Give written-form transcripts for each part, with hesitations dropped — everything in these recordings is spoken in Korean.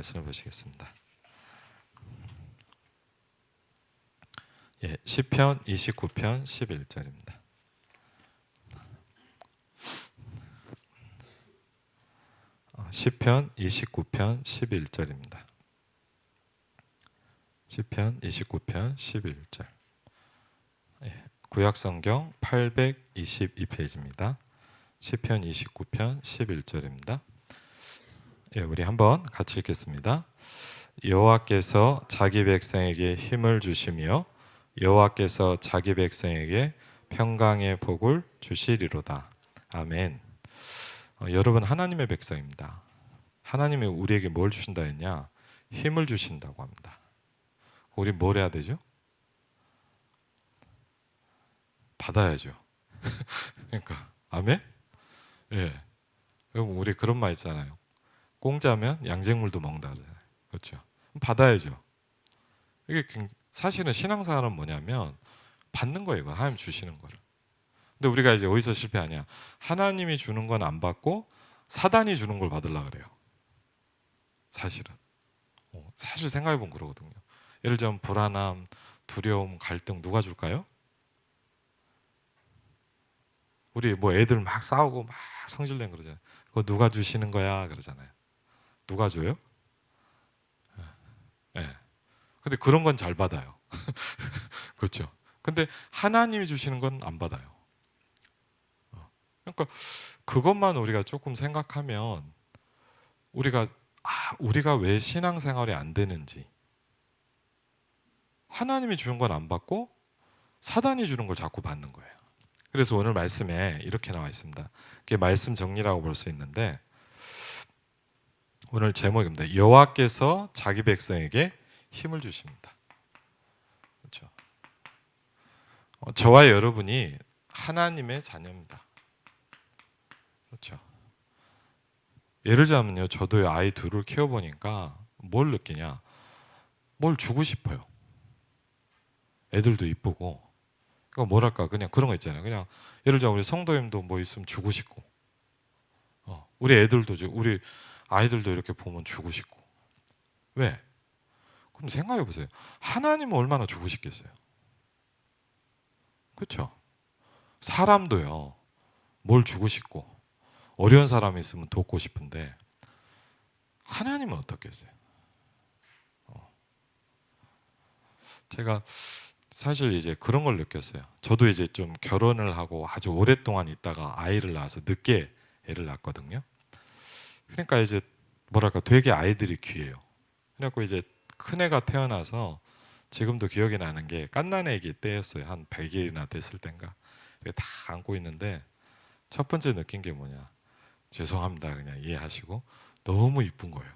말씀을 보시겠습니다. 시편 29편 11절입니다. 시편 29편 11절입니다. 시편 29편 11절. 구약성경 822페이지입니다. 시편 29편 11절입니다. 우리 한번 같이 읽겠습니다. 여호와께서 자기 백성에게 힘을 주시며 여호와께서 자기 백성에게 평강의 복을 주시리로다. 아멘. 여러분, 하나님의 백성입니다. 하나님이 우리에게 뭘 주신다 했냐? 힘을 주신다고 합니다. 우리 뭘 해야 되죠? 받아야죠. 그러니까 아멘? 예. 여러분, 우리 그런 말 있잖아요. 공짜면 양쟁물도 먹는다 그러잖아요. 그렇죠? 받아야죠. 이게 사실은 신앙생활은 뭐냐면 받는 거예요. 이건 하나님 주시는 거를. 근데 우리가 이제 어디서 실패하냐? 하나님이 주는 건 안 받고 사단이 주는 걸 받으려고 그래요. 사실은. 사실 생각해 보면 그러거든요. 예를 들면 불안함, 두려움, 갈등 누가 줄까요? 우리 뭐 애들 막 싸우고 막 성질내고 그러잖아요. 그거 누가 주시는 거야 그러잖아요. 누가 줘요? 네. 근데 그런 건 잘 받아요. 그렇죠. 근데 하나님이 주시는 건 안 받아요. 그러니까 그것만 우리가 조금 생각하면 우리가 왜 신앙생활이 안 되는지, 하나님이 주는 건 안 받고 사단이 주는 걸 자꾸 받는 거예요. 그래서 오늘 말씀에 이렇게 나와 있습니다. 그게 말씀 정리라고 볼 수 있는데, 오늘 제목입니다. 여호와께서 자기 백성에게 힘을 주십니다. 그렇죠. 저와 여러분이 하나님의 자녀입니다. 그렇죠. 예를 들자면요, 저도 아이 둘을 키워보니까 뭘 느끼냐? 뭘 주고 싶어요. 애들도 이쁘고, 그러니까 뭐랄까, 그냥 그런 거 있잖아요. 그냥 예를 들자 우리 성도님도 뭐 있으면 주고 싶고, 우리 애들도 우리 아이들도 이렇게 보면 주고 싶고. 왜? 그럼 생각해 보세요. 하나님은 얼마나 주고 싶겠어요? 그렇죠? 사람도요, 뭘 주고 싶고 어려운 사람이 있으면 돕고 싶은데 하나님은 어떻겠어요? 제가 사실 이제 그런 걸 느꼈어요. 저도 이제 좀 결혼을 하고 아주 오랫동안 있다가 아이를 낳아서 늦게 애를 낳았거든요. 그러니까 이제 뭐랄까 되게 아이들이 귀해요. 그래갖고 이제 큰애가 태어나서 지금도 기억이 나는 게 갓난아기 때였어요. 한 100일이나 됐을 땐가. 다 안고 있는데 첫 번째 느낀 게 뭐냐? 죄송합니다. 그냥 이해하시고 너무 이쁜 거예요.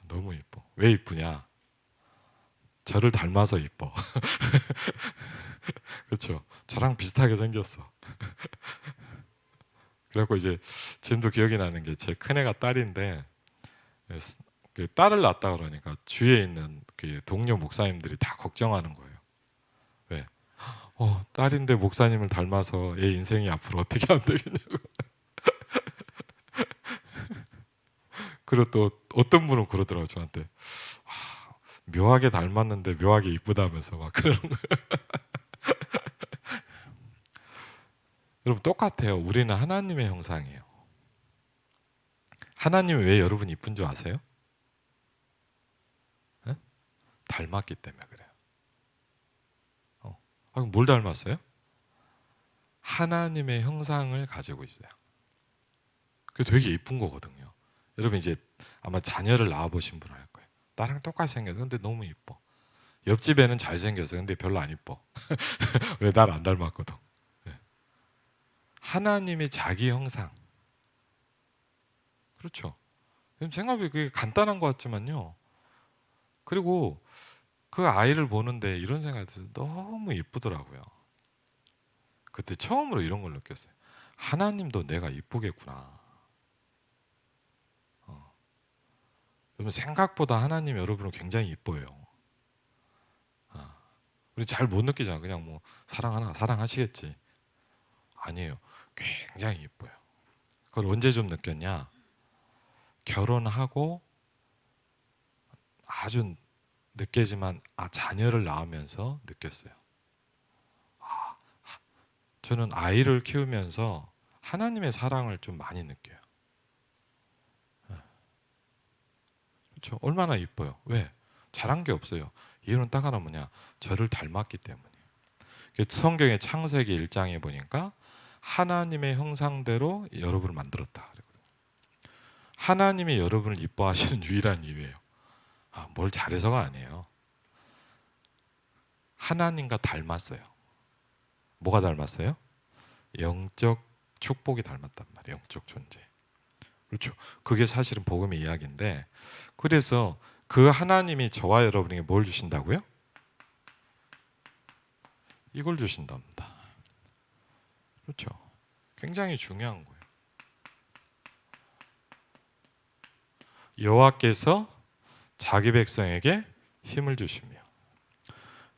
너무 이뻐. 왜 이쁘냐? 저를 닮아서 이뻐. 그렇죠? 저랑 비슷하게 생겼어. 그래갖고 이제 지금도 기억이 나는 게 제 큰애가 딸인데 그 딸을 낳았다 그러니까 주위에 있는 그 동료 목사님들이 다 걱정하는 거예요. 왜? 딸인데 목사님을 닮아서 얘 인생이 앞으로 어떻게 하면 되겠냐고. 그리고 또 어떤 분은 그러더라고요, 저한테. 묘하게 닮았는데 묘하게 이쁘다면서 막 그러는 거예요. 여러분, 똑같아요. 우리는 하나님의 형상이에요. 하나님이 왜 여러분 이쁜 줄 아세요? 네? 닮았기 때문에 그래요. 그럼 뭘 닮았어요? 하나님의 형상을 가지고 있어요. 그게 되게 이쁜 거거든요. 여러분 이제 아마 자녀를 낳아보신 분 알 거예요. 나랑 똑같이 생겨서 근데 너무 이뻐. 옆집에는 잘생겨서 근데 별로 안 이뻐. 왜 날 안 닮았거든. 네. 하나님의 자기 형상. 그렇죠. 생각이 그게 간단한 것 같지만요. 그리고 그 아이를 보는데 이런 생각이 들어서 너무 이쁘더라고요. 그때 처음으로 이런 걸 느꼈어요. 하나님도 내가 이쁘겠구나. 여러분, 생각보다 하나님 여러분은 굉장히 이뻐요. 우리 잘 못 느끼잖아. 그냥 뭐 사랑하시겠지. 아니에요. 굉장히 이뻐요. 그걸 언제 좀 느꼈냐? 결혼하고 아주 늦게지만 자녀를 낳으면서 느꼈어요. 저는 아이를 키우면서 하나님의 사랑을 좀 많이 느껴요. 그렇죠? 얼마나 이뻐요. 왜? 잘한 게 없어요. 이유는 딱 하나 뭐냐? 저를 닮았기 때문이에요. 성경의 창세기 1장에 보니까 하나님의 형상대로 여러분을 만들었다. 하나님이 여러분을 이뻐하시는 유일한 이유예요. 뭘 잘해서가 아니에요. 하나님과 닮았어요. 뭐가 닮았어요? 영적 축복이 닮았단 말이에요. 영적 존재. 그렇죠. 그게 사실은 복음의 이야기인데, 그래서 그 하나님이 저와 여러분에게 뭘 주신다고요? 이걸 주신답니다. 그렇죠. 굉장히 중요한 거예요. 여호와께서 자기 백성에게 힘을 주시며,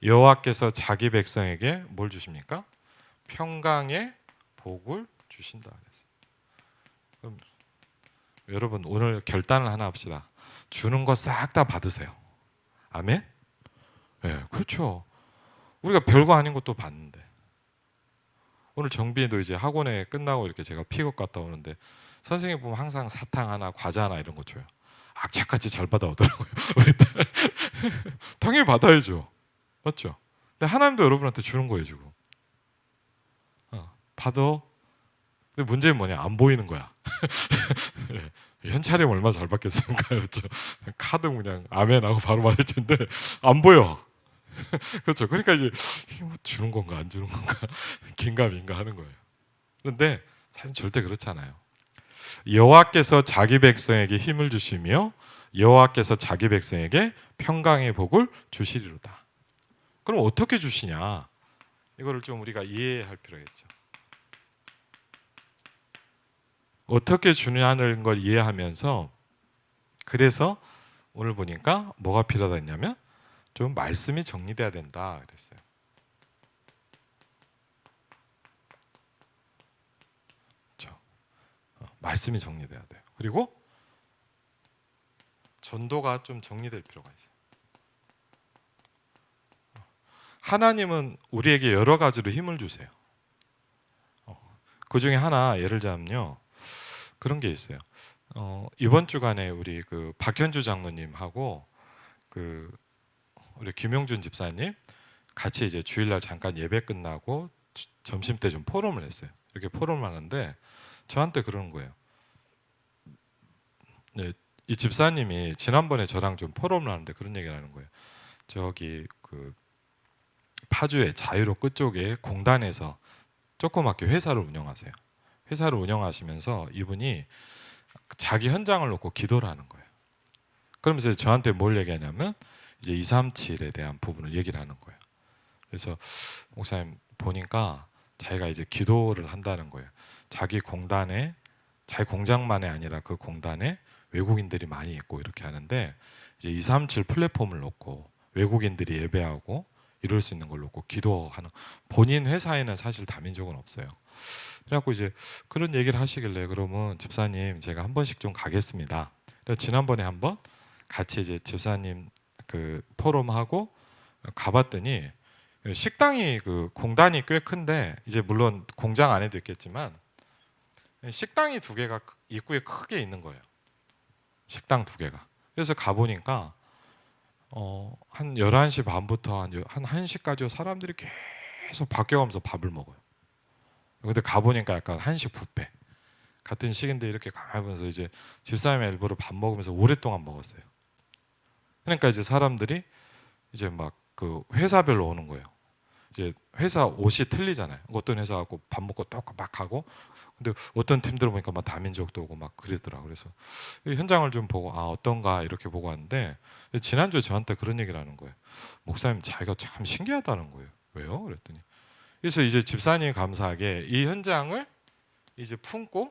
여호와께서 자기 백성에게 뭘 주십니까? 평강의 복을 주신다. 그럼 여러분 오늘 결단을 하나 합시다. 주는 거 싹 다 받으세요. 아멘? 네, 그렇죠. 우리가 별거 아닌 것도 받는데, 오늘 정비도 이제 학원에 끝나고 이렇게 제가 픽업 갔다 오는데 선생님 보면 항상 사탕 하나, 과자 하나 이런 거 줘요. 악착같이 잘 받아오더라고요. 우리 딸. 당연히 받아야죠. 맞죠? 근데 하나님도 여러분한테 주는 거예요, 지금. 받아. 근데 문제는 뭐냐? 안 보이는 거야. 예. 현찰이면 얼마나 잘 받겠습니까? 그렇죠? 카드 그냥 아멘하고 바로 받을 텐데 안 보여. 그렇죠? 그러니까 이제 주는 건가 안 주는 건가 긴가민가 하는 거예요. 그런데 사실 절대 그렇지 않아요. 여호와께서 자기 백성에게 힘을 주시며 여호와께서 자기 백성에게 평강의 복을 주시리로다. 그럼 어떻게 주시냐? 이거를 좀 우리가 이해할 필요가 있죠. 어떻게 주냐는 걸 이해하면서, 그래서 오늘 보니까 뭐가 필요하다 했냐면 좀 말씀이 정리돼야 된다 그랬어요. 그렇죠? 말씀이 정리돼야 돼요. 그리고 전도가 좀 정리될 필요가 있어요. 하나님은 우리에게 여러 가지로 힘을 주세요. 그 중에 하나 예를 들자면요, 그런 게 있어요. 이번 주간에 우리 그 박현주 장로님하고 그 우리 김용준 집사님 같이 이제 주일날 잠깐 예배 끝나고 점심 때 좀 포럼을 했어요. 이렇게 포럼을 하는데 저한테 그러는 거예요. 네, 이 집사님이 지난번에 저랑 좀 포럼을 하는데 그런 얘기를 하는 거예요. 저기 그 파주의 자유로 끝쪽에 공단에서 조그맣게 회사를 운영하세요. 회사를 운영하시면서 이분이 자기 현장을 놓고 기도를 하는 거예요. 그러면서 저한테 뭘 얘기하냐면 이제 237에 대한 부분을 얘기를 하는 거예요. 그래서 목사님 보니까 자기가 이제 기도를 한다는 거예요. 자기 공단에, 자기 공장만이 아니라 그 공단에 외국인들이 많이 있고 이렇게 하는데 이제 237 플랫폼을 놓고 외국인들이 예배하고 이럴 수 있는 걸 놓고 기도하는, 본인 회사에는 사실 다민족은 없어요. 그래갖고 이제 그런 얘기를 하시길래 그러면 집사님 제가 한 번씩 좀 가겠습니다. 그래서 지난번에 한번 같이 이제 집사님 그 포럼하고 가봤더니 식당이 그 공단이 꽤 큰데 이제 물론 공장 안에도 있겠지만 식당이 두 개가 입구에 크게 있는 거예요. 식당 두 개가. 그래서 가보니까 한 11시 반부터 한 1시까지 사람들이 계속 바뀌어가면서 밥을 먹어요. 근데 가보니까 약간 한식 뷔페 같은 식인데 이렇게 가만히 보면서 이제 집사람이 일부러 밥 먹으면서 오랫동안 먹었어요. 그러니까 이제 사람들이 이제 막 그 회사별로 오는 거예요. 이제 회사 옷이 틀리잖아요. 어떤 회사 갖고 밥 먹고 또 막 하고, 근데 어떤 팀들 보니까 막 다민족도 오고 막 그러더라. 그래서 현장을 좀 보고 어떤가 이렇게 보고 왔는데 지난주에 저한테 그런 얘기를 하는 거예요. 목사님 자기가 참 신기하다는 거예요. 왜요? 그랬더니 그래서 이제 집사님이 감사하게 이 현장을 이제 품고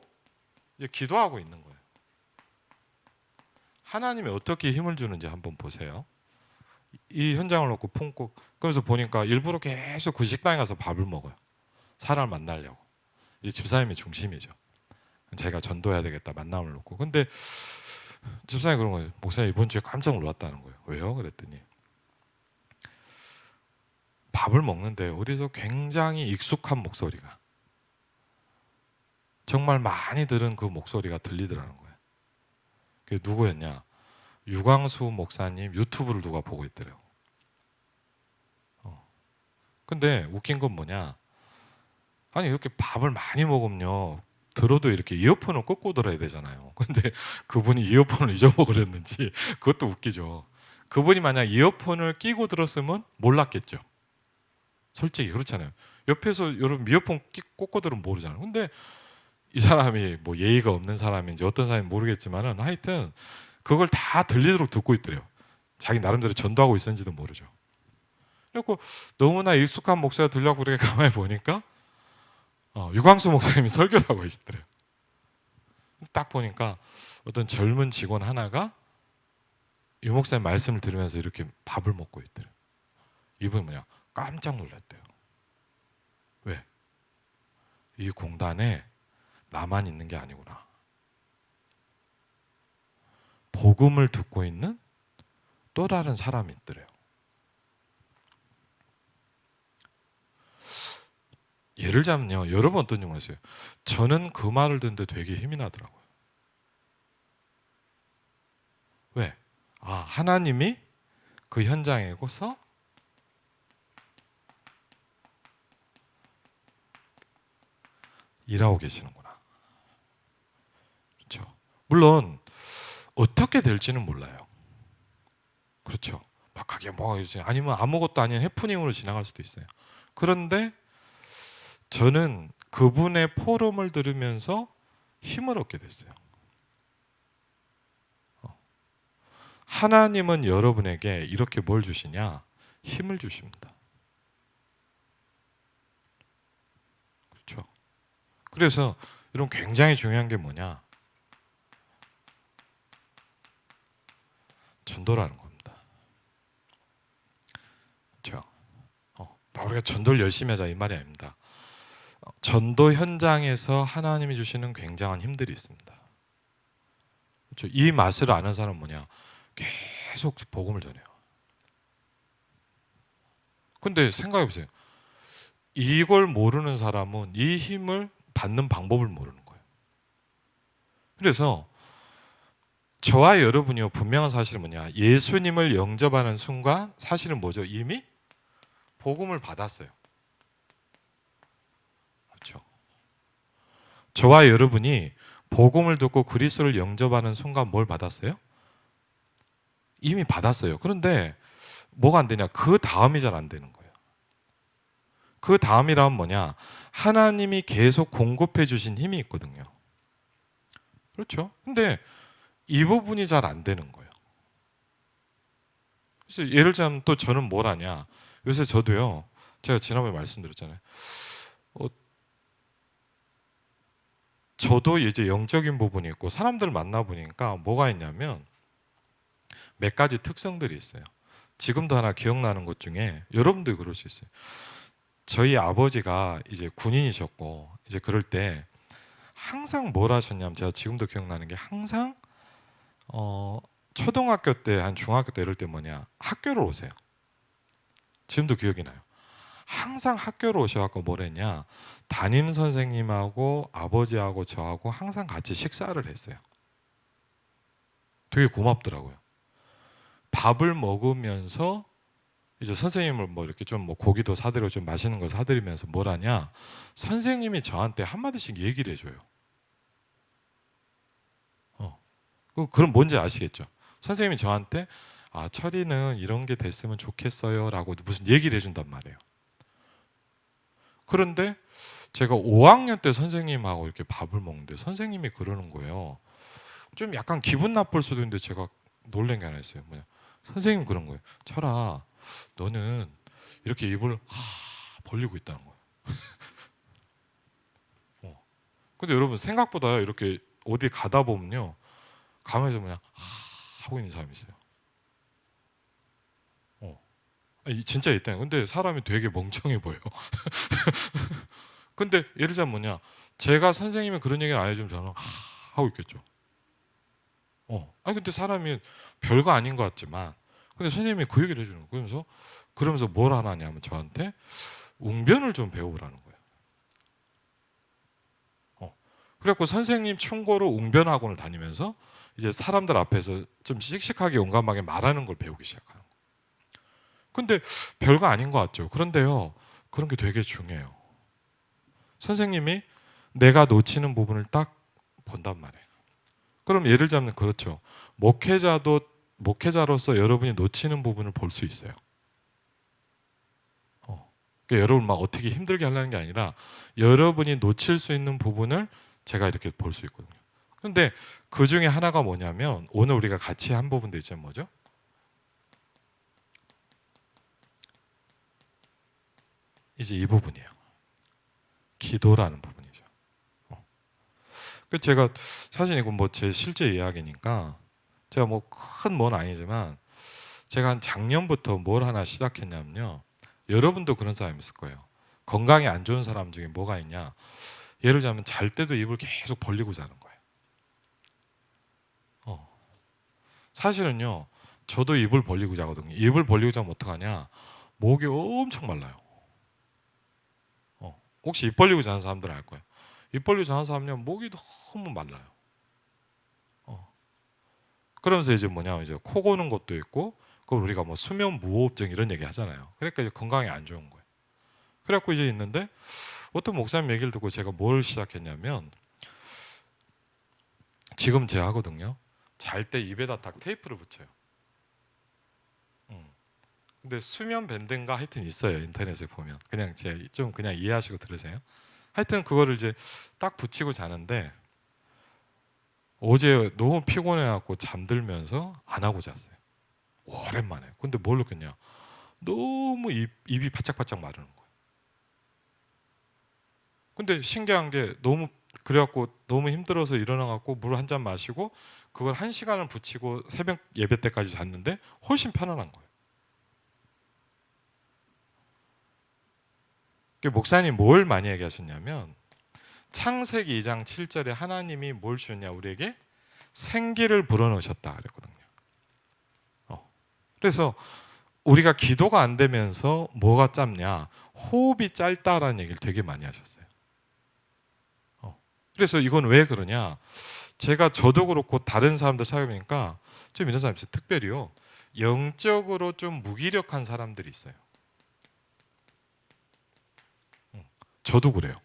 이제 기도하고 있는 거예요. 하나님이 어떻게 힘을 주는지 한번 보세요. 이 현장을 놓고 품고, 그래서 보니까 일부러 계속 그 식당에 가서 밥을 먹어요. 사람을 만나려고. 이 집사님이 중심이죠. 제가 전도해야 되겠다 만남을 놓고. 근데 집사람이 그런 거예요. 목사님 이번 주에 깜짝 놀랐다는 거예요. 왜요? 그랬더니 밥을 먹는데 어디서 굉장히 익숙한 목소리가, 정말 많이 들은 그 목소리가 들리더라는 거예요. 그게 누구였냐? 유광수 목사님 유튜브를 누가 보고 있더래요. 근데 웃긴 건 뭐냐? 아니 이렇게 밥을 많이 먹으면요, 들어도 이렇게 이어폰을 꽂고 들어야 되잖아요. 근데 그분이 이어폰을 잊어먹으랬는지 그것도 웃기죠. 그분이 만약 이어폰을 끼고 들었으면 몰랐겠죠. 솔직히 그렇잖아요. 옆에서 여러분 이어폰 꽂고 들으면 모르잖아요. 근데 이 사람이 뭐 예의가 없는 사람인지 어떤 사람인지 모르겠지만은 하여튼 그걸 다 들리도록 듣고 있더래요. 자기 나름대로 전도하고 있었는지도 모르죠. 그리고 너무나 익숙한 목소리가 들려고 그렇게 가만히 보니까 유광수 목사님이 설교를 하고 계시더래요. 딱 보니까 어떤 젊은 직원 하나가 유 목사님 말씀을 들으면서 이렇게 밥을 먹고 있더래요. 이분이 뭐냐? 깜짝 놀랐대요. 왜? 이 공단에 나만 있는 게 아니구나. 복음을 듣고 있는 또 다른 사람이 있더래요. 예를 들자면요, 여러분 어떤 줄 모르겠어요. 저는 그 말을 듣는데 되게 힘이 나더라고요. 왜? 하나님이 그 현장에서 일하고 계시는구나. 그렇죠. 물론 어떻게 될지는 몰라요. 그렇죠. 막하게 뭐 아니면 아무것도 아닌 해프닝으로 지나갈 수도 있어요. 그런데 저는 그분의 포럼을 들으면서 힘을 얻게 됐어요. 하나님은 여러분에게 이렇게 뭘 주시냐? 힘을 주십니다. 그렇죠. 그래서 여러분 굉장히 중요한 게 뭐냐? 전도라는 겁니다. 그렇죠. 우리가 전도를 열심히 하자 이 말이 아닙니다. 전도 현장에서 하나님이 주시는 굉장한 힘들이 있습니다. 그렇죠? 이 맛을 아는 사람은 뭐냐? 계속 복음을 전해요. 근데 생각해 보세요. 이걸 모르는 사람은 이 힘을 받는 방법을 모르는 거예요. 그래서 저와 여러분이요, 분명한 사실은 뭐냐? 예수님을 영접하는 순간 사실은 뭐죠? 이미 복음을 받았어요. 그렇죠. 저와 여러분이 복음을 듣고 그리스도를 영접하는 순간 뭘 받았어요? 이미 받았어요. 그런데 뭐가 안 되냐? 그 다음이 잘 안 되는 거예요. 그 다음이란 뭐냐? 하나님이 계속 공급해 주신 힘이 있거든요. 그렇죠? 근데 이 부분이 잘 안 되는 거예요. 그래서 예를 들자면 또 저는 뭘 하냐? 요새 저도요, 제가 지난번에 말씀드렸잖아요. 저도 이제 영적인 부분이 있고 사람들을 만나보니까 뭐가 있냐면 몇 가지 특성들이 있어요. 지금도 하나 기억나는 것 중에 여러분도 그럴 수 있어요. 저희 아버지가 이제 군인이셨고 이제 그럴 때 항상 뭘 하셨냐면, 제가 지금도 기억나는 게 항상 초등학교 때, 한 중학교 때 이럴 때 뭐냐, 학교를 오세요. 지금도 기억이 나요. 항상 학교로 오셔갖고 뭘 했냐, 담임 선생님하고 아버지하고 저하고 항상 같이 식사를 했어요. 되게 고맙더라고요. 밥을 먹으면서 이제 선생님을 뭐 이렇게 좀 뭐 고기도 사드리고 좀 맛있는 걸 사드리면서 뭘 하냐, 선생님이 저한테 한마디씩 얘기를 해줘요. 그럼 뭔지 아시겠죠? 선생님이 저한테 철이는 이런 게 됐으면 좋겠어요 라고 무슨 얘기를 해준단 말이에요. 그런데 제가 5학년 때 선생님하고 이렇게 밥을 먹는데 선생님이 그러는 거예요. 좀 약간 기분 나쁠 수도 있는데 제가 놀란 게 하나 있어요. 뭐냐, 선생님 그런 거예요. 철아, 너는 이렇게 입을 벌리고 있다는 거예요. 근데 여러분 생각보다 이렇게 어디 가다 보면요, 가면서 그냥 하고 있는 사람이 있어요. 진짜 있다요. 근데 사람이 되게 멍청해 보여. 근데 예를 들자면 뭐냐, 제가 선생님이 그런 얘기를 안 해주면 저는 하고 있겠죠. 아니 근데 사람이 별거 아닌 것 같지만, 근데 선생님이 그 얘기를 해주는 거예요. 그러면서 뭘 하냐면 저한테 웅변을 좀 배우라는 거예요. 그래갖고 선생님 충고로 웅변 학원을 다니면서 이제 사람들 앞에서 좀 씩씩하게 용감하게 말하는 걸 배우기 시작하는 거예요. 근데 별거 아닌 것 같죠. 그런데요, 그런 게 되게 중요해요. 선생님이 내가 놓치는 부분을 딱 본단 말이에요. 그럼 예를 들자면 그렇죠. 목회자로서 여러분이 놓치는 부분을 볼 수 있어요. 그러니까 여러분 막 어떻게 힘들게 하려는 게 아니라 여러분이 놓칠 수 있는 부분을 제가 이렇게 볼 수 있거든요. 그런데 그 중에 하나가 뭐냐면 오늘 우리가 같이 한 부분도 있잖아요. 뭐죠? 이제 이 부분이에요. 기도라는 부분이죠. 그 제가 사실 이건 뭐 제 실제 이야기니까 제가 뭐 큰 뭔 아니지만 제가 한 작년부터 뭘 하나 시작했냐면요. 여러분도 그런 사람 있을 거예요. 건강에 안 좋은 사람 중에 뭐가 있냐? 예를 들자면 잘 때도 입을 계속 벌리고 자는 거예요. 사실은요, 저도 입을 벌리고 자거든요. 입을 벌리고 자면 어떡하냐? 목이 엄청 말라요. 혹시 입 벌리고 자는 사람들은 알 거예요. 입 벌리고 자는 사람은 목이 너무 말라요. 그러면서 이제 뭐냐, 이제 코 고는 것도 있고, 그걸 우리가 뭐 수면 무호흡증 이런 얘기 하잖아요. 그러니까 이제 건강에 안 좋은 거예요. 그래갖고 이제 있는데 어떤 목사님 얘기를 듣고 제가 뭘 시작했냐면 지금 제가 하거든요. 잘 때 입에다 딱 테이프를 붙여요. 근데 수면 밴드인가 하여튼 있어요. 인터넷에 보면 그냥 제가 좀 그냥 이해하시고 들으세요. 하여튼 그거를 이제 딱 붙이고 자는데 어제 너무 피곤해갖고 잠들면서 안 하고 잤어요. 오랜만에. 근데 뭘 느꼈냐? 너무 입이 바짝바짝 마르는 거예요. 근데 신기한 게 너무 그래갖고 너무 힘들어서 일어나갖고 물 한 잔 마시고 그걸 1시간을 붙이고 새벽 예배 때까지 잤는데 훨씬 편안한 거예요. 목사님 뭘 많이 얘기하셨냐면 창세기 2장 7절에 하나님이 뭘 주셨냐 우리에게 생기를 불어넣으셨다 그랬거든요. 그래서 우리가 기도가 안 되면서 뭐가 짧냐 호흡이 짧다라는 얘기를 되게 많이 하셨어요. 그래서 이건 왜 그러냐 제가 저도 그렇고 다른 사람들 찾아보니까 좀 이런 사람이 있어요. 특별히요 영적으로 좀 무기력한 사람들이 있어요. 저도 그래요.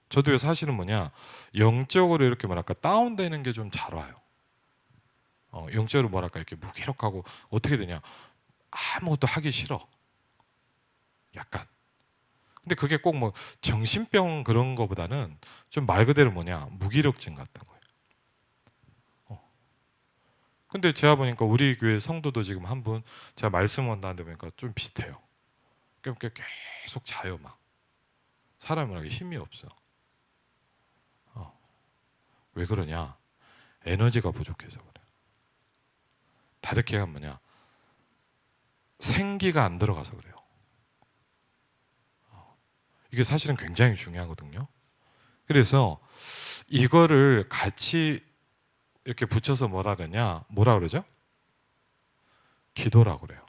저도 사실은 뭐냐 영적으로 이렇게 뭐랄까 다운되는 게 좀 잘 와요. 영적으로 뭐랄까 이렇게 무기력하고 어떻게 되냐 아무것도 하기 싫어. 약간. 근데 그게 꼭 뭐 정신병 그런 거보다는 좀 말 그대로 뭐냐 무기력증 같은 거예요. 근데 제가 보니까 우리 교회 성도도 지금 한 분 제가 말씀한다는데 보니까 좀 비슷해요. 그러니까 계속 자요 막. 사람이라게 힘이 없어. 왜 그러냐? 에너지가 부족해서 그래. 다르게 하면 뭐냐? 생기가 안 들어가서 그래요. 이게 사실은 굉장히 중요하거든요. 그래서 이거를 같이 이렇게 붙여서 뭐라 그러죠? 기도라고 그래요.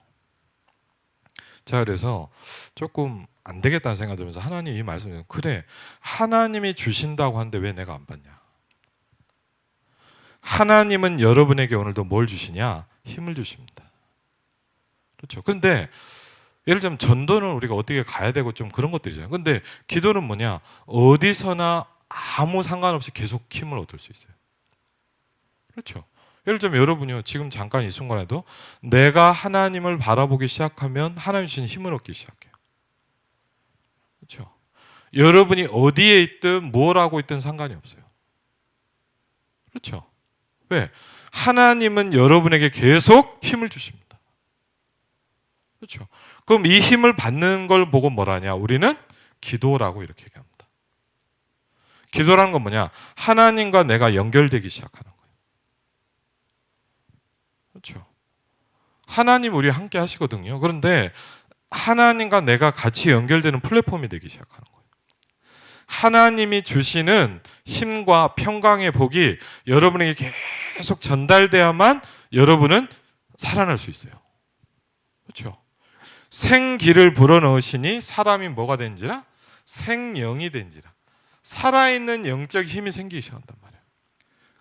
자, 그래서 조금 안 되겠다는 생각 들면서 하나님 이 말씀을 그래 하나님이 주신다고 하는데 왜 내가 안 받냐? 하나님은 여러분에게 오늘도 뭘 주시냐? 힘을 주십니다. 그렇죠. 근데 예를 들면 전도는 우리가 어떻게 가야 되고 좀 그런 것들이잖아요. 근데 기도는 뭐냐? 어디서나 아무 상관없이 계속 힘을 얻을 수 있어요. 그렇죠. 예를 들면 여러분이요 지금 잠깐 이 순간에도 내가 하나님을 바라보기 시작하면 하나님 주신 힘을 얻기 시작해요. 그렇죠. 여러분이 어디에 있든 뭘 하고 있든 상관이 없어요. 그렇죠. 왜? 하나님은 여러분에게 계속 힘을 주십니다. 그렇죠. 그럼 이 힘을 받는 걸 보고 뭐라냐? 우리는 기도라고 이렇게 얘기합니다. 기도라는 건 뭐냐? 하나님과 내가 연결되기 시작하는 거예요. 그렇죠. 하나님 우리 함께 하시거든요. 그런데 하나님과 내가 같이 연결되는 플랫폼이 되기 시작하는 거예요. 하나님이 주시는 힘과 평강의 복이 여러분에게 계속 전달돼야만 여러분은 살아날 수 있어요. 그렇죠? 생기를 불어넣으시니 사람이 뭐가 된지라? 생영이 된지라. 살아있는 영적 힘이 생기셔야 한단 말이에요.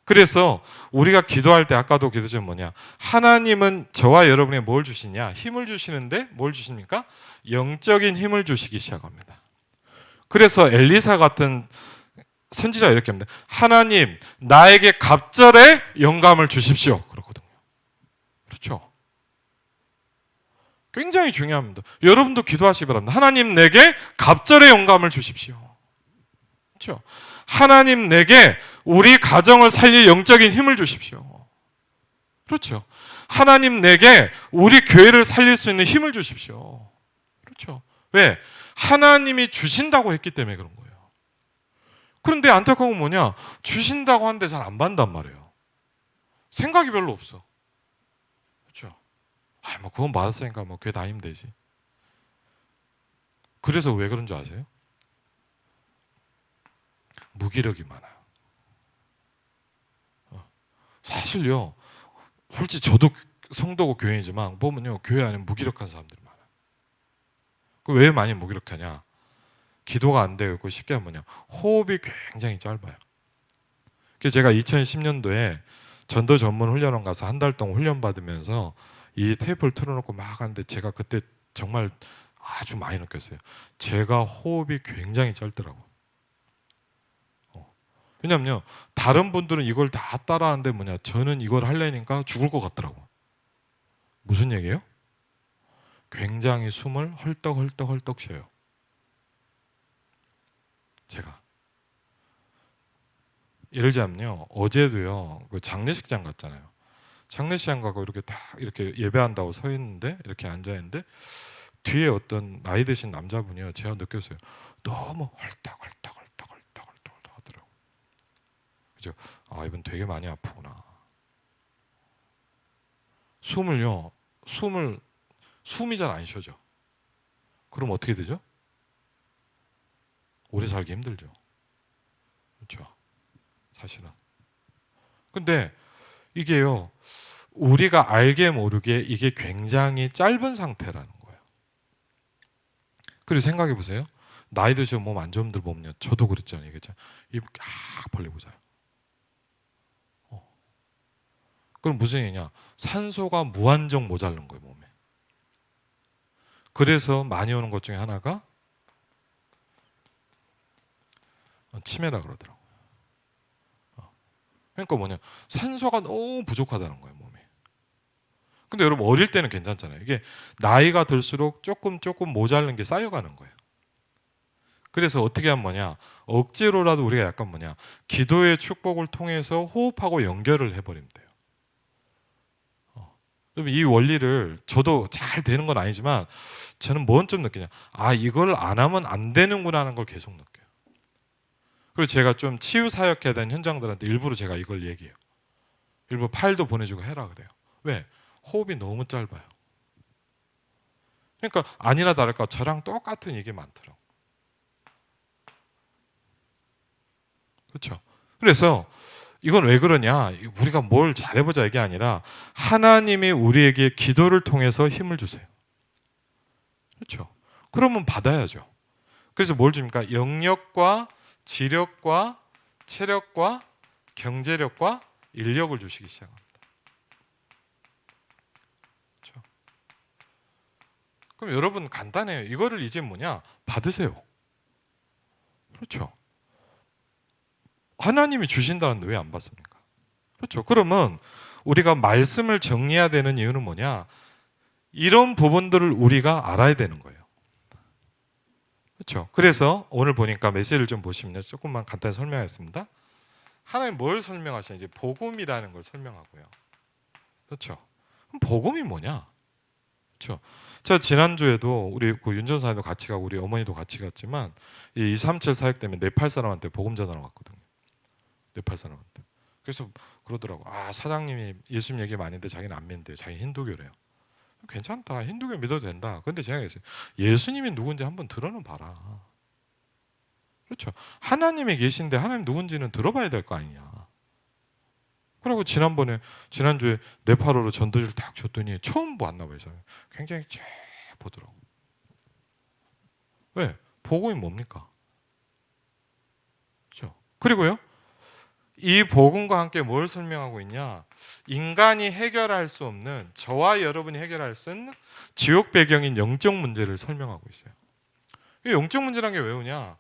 그래서 우리가 기도할 때 아까도 기도전 뭐냐? 하나님은 저와 여러분에게 뭘 주시냐? 힘을 주시는데 뭘 주십니까? 영적인 힘을 주시기 시작합니다. 그래서 엘리사 같은 선지자 이렇게 합니다. 하나님, 나에게 갑절의 영감을 주십시오. 그러거든요. 그렇죠? 굉장히 중요합니다. 여러분도 기도하시기 바랍니다. 하나님, 내게 갑절의 영감을 주십시오. 그렇죠? 하나님, 내게 우리 가정을 살릴 영적인 힘을 주십시오. 그렇죠? 하나님, 내게 우리 교회를 살릴 수 있는 힘을 주십시오. 그렇죠? 왜? 하나님이 주신다고 했기 때문에 그런 거예요. 그런데 안타까운 건 뭐냐? 주신다고 하는데 잘 안 받는단 말이에요. 생각이 별로 없어. 그렇죠? 뭐 그건 받았으니까 뭐 교회 다니면 되지. 그래서 왜 그런 줄 아세요? 무기력이 많아요. 사실요, 솔직히 저도 성도고 교인이지만 보면요, 교회 안에 무기력한 사람들이 많아요. 왜 많이 무기력하냐? 기도가 안 되고 있고 쉽게 하면 뭐냐? 호흡이 굉장히 짧아요. 그래서 제가 2010년도에 전도 전문 훈련원 가서 한 달 동안 훈련 받으면서 이 테이프를 틀어놓고 막 하는데 제가 그때 정말 아주 많이 느꼈어요. 제가 호흡이 굉장히 짧더라고요. 왜냐면요, 다른 분들은 이걸 다 따라하는데 뭐냐, 저는 이걸 하려니까 죽을 것 같더라고. 무슨 얘기예요? 굉장히 숨을 헐떡 쉬어요. 제가 예를 들자면요, 어제도요, 그 장례식장 갔잖아요. 장례식장 가고 이렇게 다 이렇게 예배한다고 서 있는데 이렇게 앉아 있는데 뒤에 어떤 나이 드신 남자분이요, 제가 느꼈어요. 너무 헐떡 하더라고. 그죠? 아, 이분 되게 많이 아프구나. 숨이 잘 안 쉬어져. 그럼 어떻게 되죠? 오래 살기 힘들죠. 그렇죠? 사실은. 근데 이게요, 우리가 알게 모르게 이게 굉장히 짧은 상태라는 거예요. 그리고 생각해 보세요. 나이 드시고 몸 안 좋은 분들 보면요, 저도 그랬잖아요. 입 벌리고 자요. 그럼 무슨 얘기냐? 산소가 무한정 모자른 거예요, 몸에. 그래서 많이 오는 것 중에 하나가 치매라 그러더라고요. 그러니까 뭐냐? 산소가 너무 부족하다는 거예요, 몸에. 근데 여러분, 어릴 때는 괜찮잖아요. 이게 나이가 들수록 조금 모자른 게 쌓여가는 거예요. 그래서 어떻게 하면 뭐냐? 억지로라도 우리가 약간 뭐냐? 기도의 축복을 통해서 호흡하고 연결을 해버리면 돼요. 이 원리를 저도 잘 되는 건 아니지만 저는 뭔 좀 느끼냐? 아, 이걸 안 하면 안 되는구나 하는 걸 계속 느껴요. 그리고 제가 좀 치유 사역해야 되는 현장들한테 일부러 제가 이걸 얘기해요. 일부러 파일도 보내주고 해라 그래요. 왜? 호흡이 너무 짧아요. 그러니까 아니나 다를까 저랑 똑같은 얘기 많더라고요. 그렇죠? 그래서 이건 왜 그러냐? 우리가 뭘 잘해보자 이게 아니라 하나님이 우리에게 기도를 통해서 힘을 주세요. 그렇죠? 그러면 받아야죠. 그래서 뭘 줍니까? 영력과 지력과 체력과 경제력과 인력을 주시기 시작합니다. 그렇죠? 그럼 여러분 간단해요. 이거를 이제 뭐냐? 받으세요. 그렇죠? 하나님이 주신다는데 왜 안 받습니까? 그렇죠? 그러면 우리가 말씀을 정리해야 되는 이유는 뭐냐? 이런 부분들을 우리가 알아야 되는 거예요. 그렇죠? 그래서 오늘 보니까 메시지를 좀 보시면 조금만 간단히 설명하겠습니다. 하나님 뭘 설명하시는지 복음이라는 걸 설명하고요. 그렇죠? 그럼 복음이 뭐냐? 그렇죠? 제가 지난주에도 우리 그 윤전사님도 같이 가고 우리 어머니도 같이 갔지만 이 237 사역 때문에 네팔 사람한테 복음 전하러 갔거든요. 네팔 사람한테. 그래서 그러더라고. 아, 사장님이 예수님 얘기 많이 했는데 자기는 안 믿는데요. 자기 힌두교래요. 괜찮다. 힌두교 믿어도 된다. 근데 제가 얘기했어요. 예수님이 누군지 한번 들어는 봐라. 그렇죠. 하나님이 계신데 하나님 누군지는 들어봐야 될 거 아니냐. 지난주에 네팔어로 전도지를 딱 줬더니 처음 봤나 봐요. 굉장히 쫙 보더라고. 왜? 복음이 뭡니까? 그렇죠? 그리고요, 이 복음과 함께 뭘 설명하고 있냐? 인간이 해결할 수 없는, 저와 여러분이 해결할 수 없는 지옥 배경인 영적 문제를 설명하고 있어요. 이 영적 문제란 게 왜 오냐?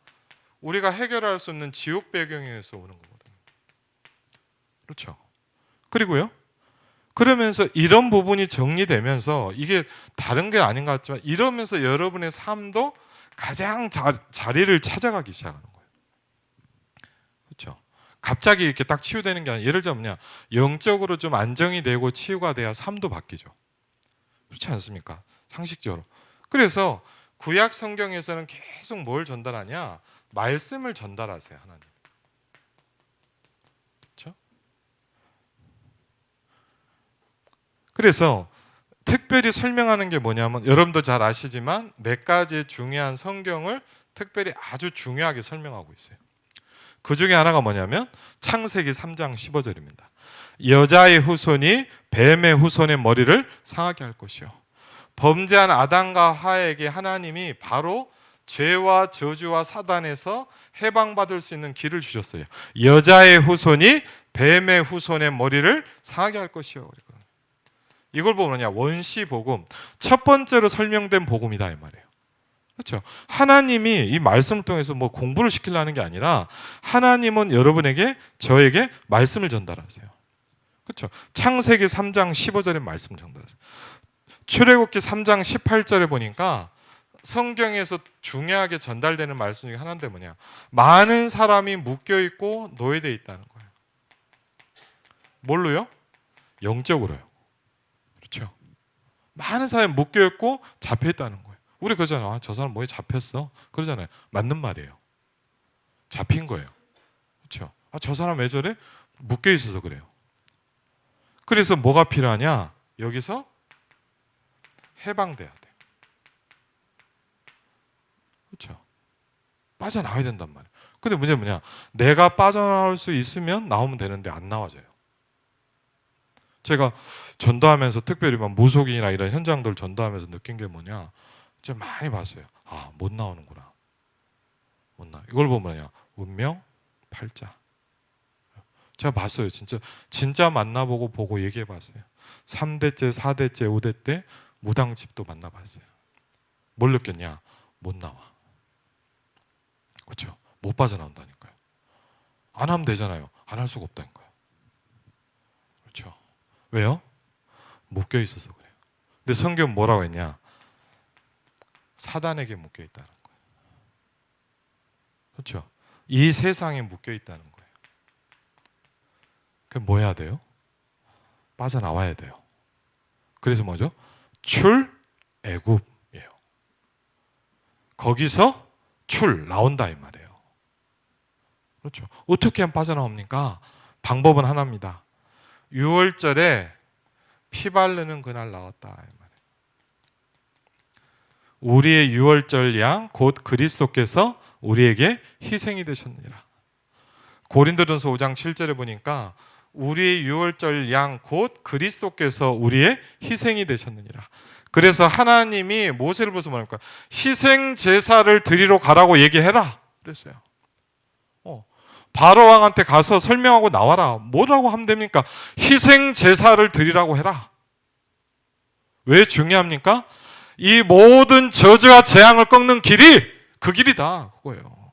우리가 해결할 수 없는 지옥 배경에서 오는 거거든요. 그렇죠? 그리고요, 그러면서 이런 부분이 정리되면서, 이게 다른 게 아닌 것 같지만 이러면서 여러분의 삶도 가장 자리를 찾아가기 시작하는 거예요. 그렇죠? 갑자기 이렇게 딱 치유되는 게 아니라, 예를 들면 뭐냐, 영적으로 좀 안정이 되고 치유가 돼야 삶도 바뀌죠. 그렇지 않습니까? 상식적으로. 그래서 구약 성경에서는 계속 뭘 전달하냐? 말씀을 전달하세요, 하나님. 그렇죠? 그래서 특별히 설명하는 게 뭐냐면, 여러분도 잘 아시지만 몇 가지 중요한 성경을 특별히 아주 중요하게 설명하고 있어요. 그 중에 하나가 뭐냐면 창세기 3장 15절입니다. 여자의 후손이 뱀의 후손의 머리를 상하게 할 것이요. 범죄한 아담과 하와에게 하나님이 바로 죄와 저주와 사단에서 해방받을 수 있는 길을 주셨어요. 여자의 후손이 뱀의 후손의 머리를 상하게 할 것이요. 이걸 보면요, 원시 복음, 첫 번째로 설명된 복음이다 이 말이에요. 그렇죠? 하나님이 이 말씀을 통해서 뭐 공부를 시키려는 게 아니라, 하나님은 여러분에게, 저에게 말씀을 전달하세요. 그렇죠? 창세기 3장 15절의 말씀을 전달하세요. 출애굽기 3장 18절에 보니까 성경에서 중요하게 전달되는 말씀 중에 하나인데 뭐냐? 많은 사람이 묶여 있고 노예되어 있다는 거예요. 뭘로요? 영적으로요. 그렇죠? 많은 사람이 묶여 있고 잡혀 있다는 거예요. 우리 그러잖아요. 아, 저 사람 뭐에 잡혔어? 그러잖아요. 맞는 말이에요. 잡힌 거예요. 그렇죠? 아, 저 사람 왜 저래? 묶여 있어서 그래요. 그래서 뭐가 필요하냐? 여기서 해방돼야 돼. 그렇죠? 빠져나와야 된단 말이에요. 근데 문제는 뭐냐? 내가 빠져나올 수 있으면 나오면 되는데 안 나와져요. 제가 전도하면서 특별히 막 무속인이나 이런 현장들 전도하면서 느낀 게 뭐냐? 좀 많이 봤어요. 아, 못 나오는구나. 못 나. 이걸 보면 뭐냐? 운명 팔자. 제가 봤어요. 진짜 만나보고 보고 얘기해봤어요. 3대째, 4대째, 5대 때 무당집도 만나봤어요. 뭘 느꼈냐? 못 나와. 그렇죠? 못 빠져나온다니까요. 안 하면 되잖아요. 안 할 수가 없다는 거예요. 그렇죠? 왜요? 묶여 있어서 그래요. 근데 성경은 뭐라고 했냐? 사단에게 묶여 있다는 거예요. 그렇죠? 이 세상에 묶여 있다는 거예요. 그럼 뭐 해야 돼요? 빠져나와야 돼요. 그래서 뭐죠? 출애굽이에요. 거기서 나온다 이 말이에요. 그렇죠? 어떻게 하면 빠져나옵니까? 방법은 하나입니다. 6월절에 피 바르는 그날 나왔다 이 말이에요. 우리의 6월절 양 곧 그리스도께서 우리에게 희생이 되셨느니라. 고린도전서 5장 7절에 보니까 우리의 6월절 양 곧 그리스도께서 우리의 희생이 되셨느니라. 그래서 하나님이 모세를 보면서 뭐랄까? 희생 제사를 드리러 가라고 얘기해라 그랬어요. 바로 왕한테 가서 설명하고 나와라. 뭐라고 하면 됩니까? 희생 제사를 드리라고 해라. 왜 중요합니까? 이 모든 저주와 재앙을 꺾는 길이 그 길이다 그거예요.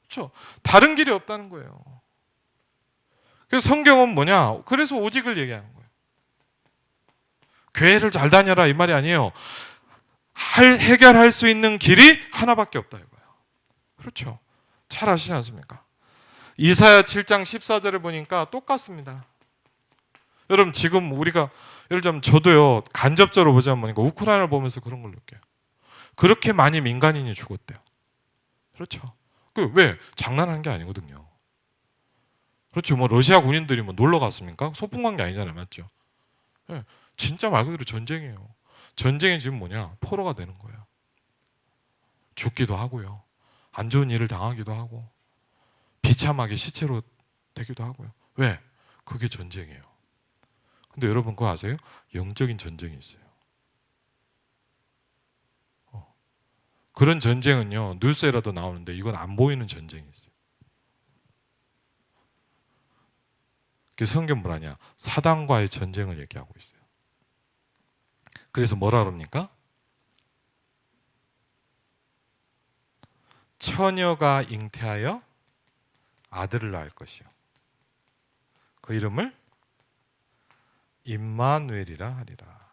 그렇죠? 다른 길이 없다는 거예요. 그래서 성경은 뭐냐? 그래서 오직을 얘기하는 거예요. 교회를 잘 다녀라 이 말이 아니에요. 해결할 수 있는 길이 하나밖에 없다 이거예요. 그렇죠? 잘 아시지 않습니까? 이사야 7장 14절을 보니까 똑같습니다. 여러분 지금 우리가 예를 들면 저도요 간접적으로 보자면 뭐니까 우크라이나를 보면서 그런 걸 느껴요. 그렇게 많이 민간인이 죽었대요. 그렇죠? 왜? 장난하는 게 아니거든요. 그렇죠? 뭐 러시아 군인들이 뭐 놀러 갔습니까? 소풍 간 게 아니잖아요, 맞죠? 네, 진짜 말 그대로 전쟁이에요. 전쟁이 지금 뭐냐? 포로가 되는 거예요. 죽기도 하고요. 안 좋은 일을 당하기도 하고 비참하게 시체로 되기도 하고요. 왜? 그게 전쟁이에요. 근데 여러분 그거 아세요? 영적인 전쟁이 있어요. 그런 전쟁은요 뉴스에라도 나오는데 이건 안 보이는 전쟁이 있어요. 그 성경 뭐라냐? 사단과의 전쟁을 얘기하고 있어요. 그래서 뭐라 그럽니까? 처녀가 잉태하여 아들을 낳을 것이요. 그 이름을 임마누엘이라 하리라.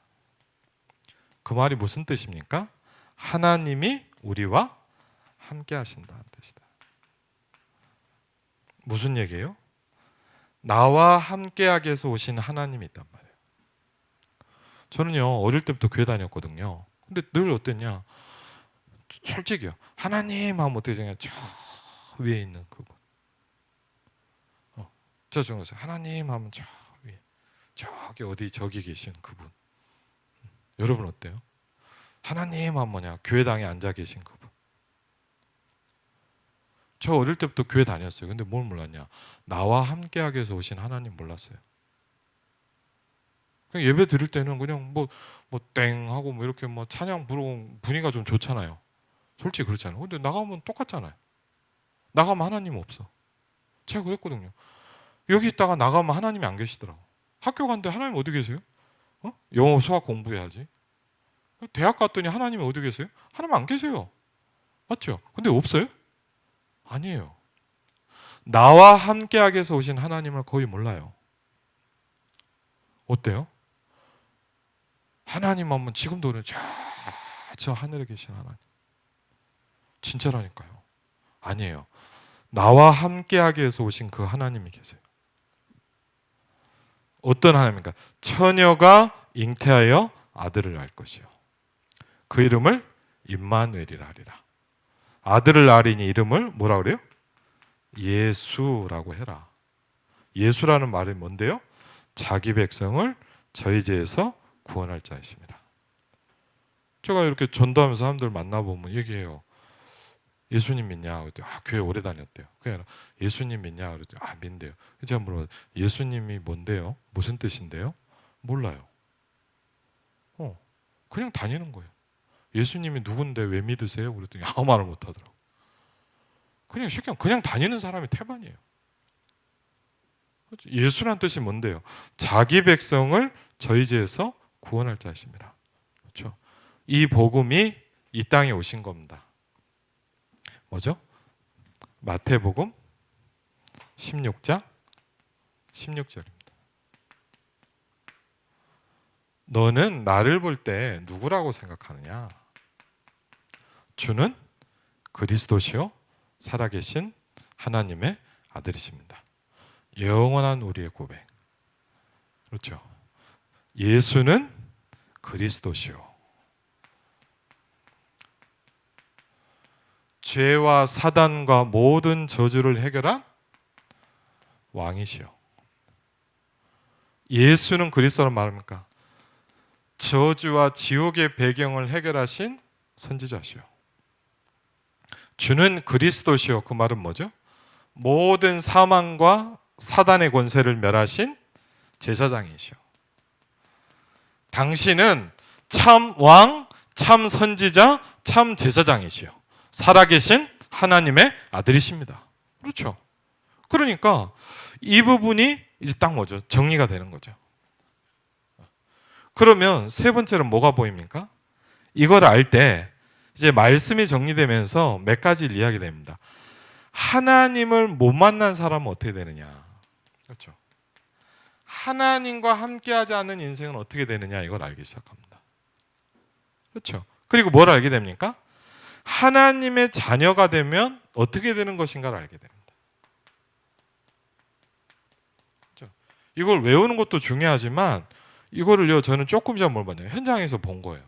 그 말이 무슨 뜻입니까? 하나님이 우리와 함께 하신다는 뜻이다. 무슨 얘기예요? 나와 함께하기 위해서 오신 하나님이 있단 말이에요. 저는요 어릴 때부터 교회 다녔거든요. 근데 늘 어땠냐? 솔직히요. 하나님 하면 어떻게 되냐? 저 위에 있는 그분. 저 중에서 하나님 하면 저 위에, 저기 어디 저기 계신 그분. 여러분 어때요? 하나님 하면 뭐냐? 교회당에 앉아 계신 그분. 저 어릴 때부터 교회 다녔어요. 근데 뭘 몰랐냐? 나와 함께하기 위해서 오신 하나님 몰랐어요. 그냥 예배 드릴 때는 그냥 뭐 땡 하고 뭐 이렇게 뭐 찬양 부르고 분위기가 좀 좋잖아요. 솔직히 그렇잖아요. 근데 나가면 똑같잖아요. 나가면 하나님 없어. 제가 그랬거든요. 여기 있다가 나가면 하나님이 안 계시더라고. 학교 갔는데 하나님 어디 계세요? 영어 수학 공부해야지. 대학 갔더니 하나님이 어디 계세요? 하나님 안 계세요. 맞죠? 근데 없어요? 아니에요. 나와 함께하기 위해서 오신 하나님을 거의 몰라요. 어때요? 하나님 하면 지금도 저 하늘에 계신 하나님. 진짜라니까요. 아니에요. 나와 함께하기 위해서 오신 그 하나님이 계세요. 어떤 하나님입니까? 처녀가 잉태하여 아들을 낳을 것이요. 그 이름을 임마누엘이라 하리라. 아들을 낳으리니 이름을 뭐라 그래요? 예수라고 해라. 예수라는 말이 뭔데요? 자기 백성을 저희 죄에서 구원할 자이십니다. 제가 이렇게 전도하면서 사람들 만나보면 얘기해요. 예수님 믿냐? 그랬더니 교회 오래 다녔대요. 그냥 예수님 믿냐? 그랬더니 믿는데요. 제가 물어봐요. 예수님이 뭔데요? 무슨 뜻인데요? 몰라요. 그냥 다니는 거예요. 예수님이 누군데 왜 믿으세요? 그랬더니 아무 말을 못 하더라고. 그냥 다니는 사람이 태반이에요. 예수란 뜻이 뭔데요? 자기 백성을 저희 죄에서 구원할 자이십니다. 그렇죠? 이 복음이 이 땅에 오신 겁니다. 뭐죠? 마태복음 16장 16절입니다. 너는 나를 볼 때 누구라고 생각하느냐? 주는 그리스도시요 살아계신 하나님의 아들이십니다. 영원한 우리의 고백. 그렇죠? 예수는 그리스도시요 죄와 사단과 모든 저주를 해결한 왕이시요. 예수는 그리스도란 말입니까? 저주와 지옥의 배경을 해결하신 선지자시요. 주는 그리스도시요. 그 말은 뭐죠? 모든 사망과 사단의 권세를 멸하신 제사장이시요. 당신은 참 왕, 참 선지자, 참 제사장이시요. 살아계신 하나님의 아들이십니다. 그렇죠? 그러니까 이 부분이 이제 딱 뭐죠? 정리가 되는 거죠. 그러면 세 번째는 뭐가 보입니까? 이걸 알 때 이제 말씀이 정리되면서 몇 가지를 이야기가 됩니다. 하나님을 못 만난 사람은 어떻게 되느냐? 그렇죠? 하나님과 함께하지 않는 인생은 어떻게 되느냐? 이걸 알기 시작합니다. 그렇죠? 그리고 뭘 알게 됩니까? 하나님의 자녀가 되면 어떻게 되는 것인가를 알게 됩니다. 그렇죠? 이걸 외우는 것도 중요하지만 이거를요 저는 조금 전에 뭘 봤냐면 현장에서 본 거예요.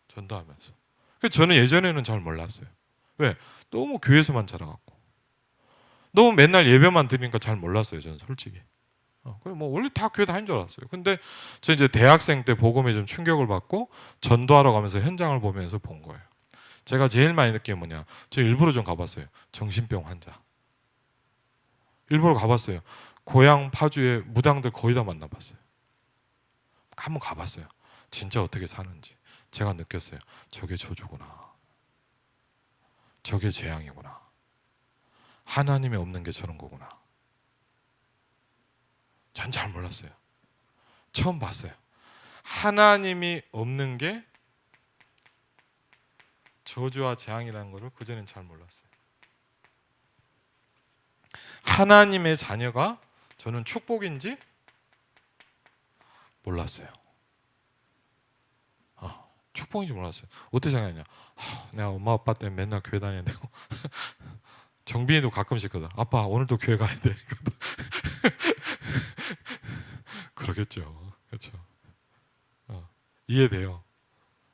전도하면서. 저는 예전에는 잘 몰랐어요. 왜? 너무 교회에서만 자라갖고 너무 맨날 예배만 드리니까 잘 몰랐어요. 저는 솔직히. 뭐 원래 다 교회 다닌 줄 알았어요. 근데 저 이제 대학생 때 복음에 좀 충격을 받고 전도하러 가면서 현장을 보면서 본 거예요. 제가 제일 많이 느낀 게 뭐냐? 저 일부러 좀 가봤어요. 정신병 환자. 일부러 가봤어요. 고향 파주에 무당들 거의 다 만나봤어요. 한번 가봤어요. 진짜 어떻게 사는지 제가 느꼈어요. 저게 저주구나. 저게 재앙이구나. 하나님이 없는 게 저런 거구나. 전 잘 몰랐어요. 처음 봤어요. 하나님이 없는 게 저주와 재앙이라는 것을 그전엔 잘 몰랐어요. 하나님의 자녀가 저는 축복인지 몰랐어요. 축복인지 몰랐어요. 어떻게 생각했냐? 내가 엄마 아빠 때문에 맨날 교회 다녀야 되고 정빈이도 가끔씩 그러더라. 아빠 오늘도 교회 가야 돼. 그러겠죠. 그렇죠. 이해돼요.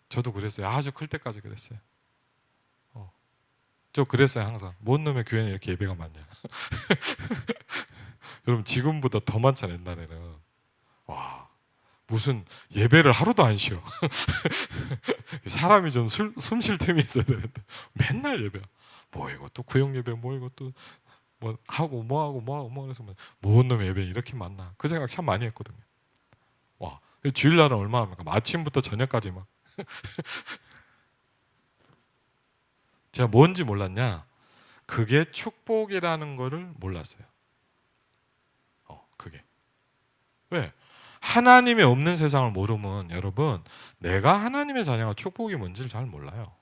저도 그랬어요. 아주 클 때까지 그랬어요. 저 그랬어요. 항상 뭔 놈의 교회는 이렇게 예배가 많냐. 여러분 지금보다 더 많잖아요. 옛날에는. 와, 무슨 예배를 하루도 안 쉬어. 사람이 좀 숨 쉴 틈이 있어야 되는데 맨날 예배. 뭐 이것도 구역 예배, 뭐 이것도 뭐 하고 뭐 하고 뭐 하고 뭐 그래서 뭔 놈의 예배 이렇게 많나. 그 생각 참 많이 했거든요. 와, 주일날은 얼마 합니까? 아침부터 저녁까지 막. 제가 뭔지 몰랐냐? 그게 축복이라는 거를 몰랐어요. 그게. 왜? 하나님이 없는 세상을 모르면 여러분, 내가 하나님의 자녀가 축복이 뭔지를 잘 몰라요.